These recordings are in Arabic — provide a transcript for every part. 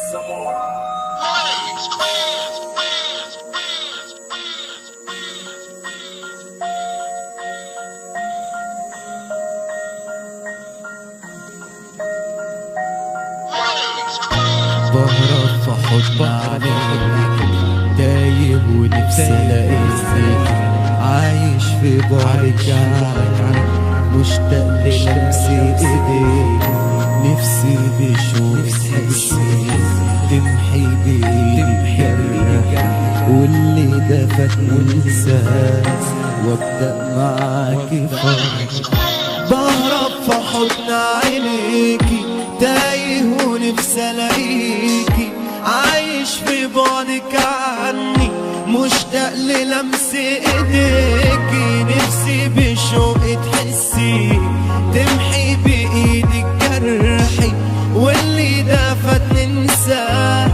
بهرب في حضن عليك، تايه ونفسي الاقيك، عايش في بعدك عنك، مشتاق للمس ايديك، نفسي بشوق تحسي تمحي بايدك جرح، واللي ده فاتني انساه وابدا معاكي فرح. بهرب في حضن عينيكي، تايه ونفسي الاقيكي، عايش في بعدك عني، مشتاق للمس ايديكي، نفسي بشوق تحسي تمحي بايدك جرحي، واللي ده فاتني انساه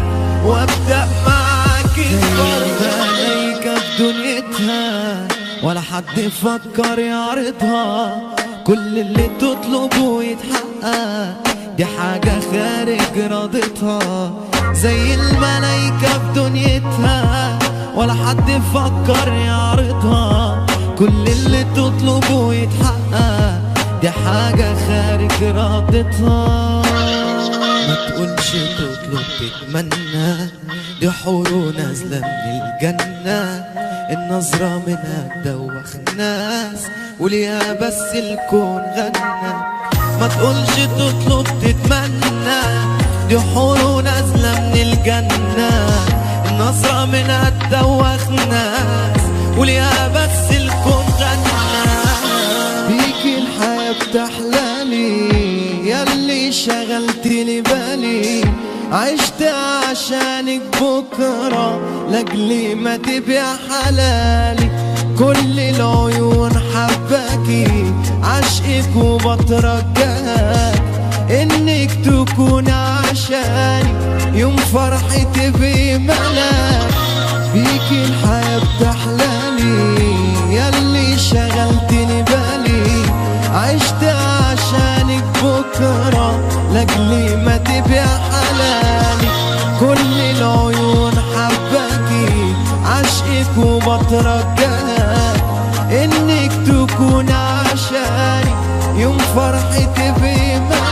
وابدا معاكي فرح. ملايكة في دنيتها ولا حد فكر يعرضها، كل اللي تطلبه يتحقق، دي حاجة خارج رضتها. زي الملايكة في دنيتها ولا حد فكر يعرضها، كل اللي تطلبه يتحقق، دي حاجة خارج رضتها. ما تقولش تطلب تتمنى، دي حور نازلة من الجنة، النظرة منها تدوخ ناس، وليها بس الكون غنى. ما تقولش تطلب تتمنى، دي حور نازلة من الجنة، النظرة منها تدوخ ناس، وليها بس الكون غنى. بيكي الحياة بتحلالي، ياللي شغلتلي بالي، عشت عشانك بكرة لاجلي ما تبيع حلالي، كل العيون حباكي، عشقك وبترجاك انك تكون عشاني، يوم فرحي تبقي ملاك. بيكي الحياة بتحلالي، ياللي شغلتني بالي، عشت عشانك بكرة لاجلي ما تبيع حلالي، كل العيون حباكي، عشقك وبترجاك انك تكون عشاني، يوم فرحي تبقي ملاك.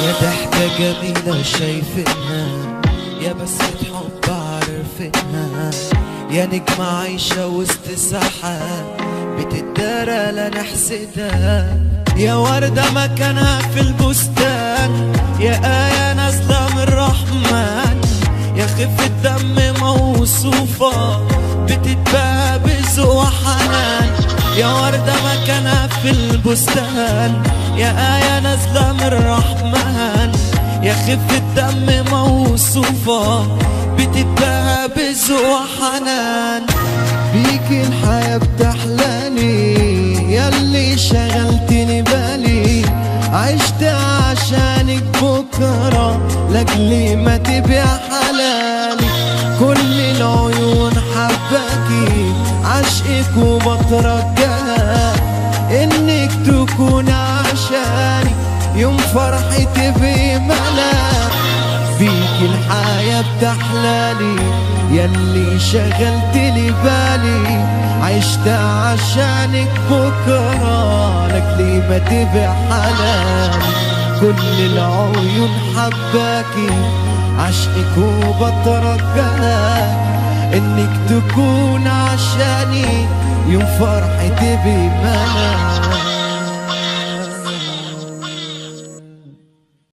يا ضحكة جميلة شايفينها، يا بسمة حب عارفينها، يا نجمة عايشة وسط ساحات بتدارى لا نحسدها، يا وردة مكانها في البستان، يا آية نازلة من الرحمن، يا خفة دم موصوفة بتتباهى بذوق وحنان، يا وردة مكانها في البستان، يا آية نازلة من الرحمن، يا خفة دم موصوفة بتتباهى بذوق وحنان. بيكي الحياة بتحلالي، ياللي شغلتني بالي، عشت عشانك بكرة لاجلي ما تبيع حلالي، كل العيون حباكي، عشقك وبترجاك انك تكون عشاني، يوم فرحي تبقي ملاك. بيكي الحياة بتحلالي، ياللي شغلتلي بالي، عشت عشانك بكرة لاجلي ما تبيع حلالي، كل العيون حباكي، عشقك وبترجاك انك تكون عشاني، يوم فرحي تبقي ملاك.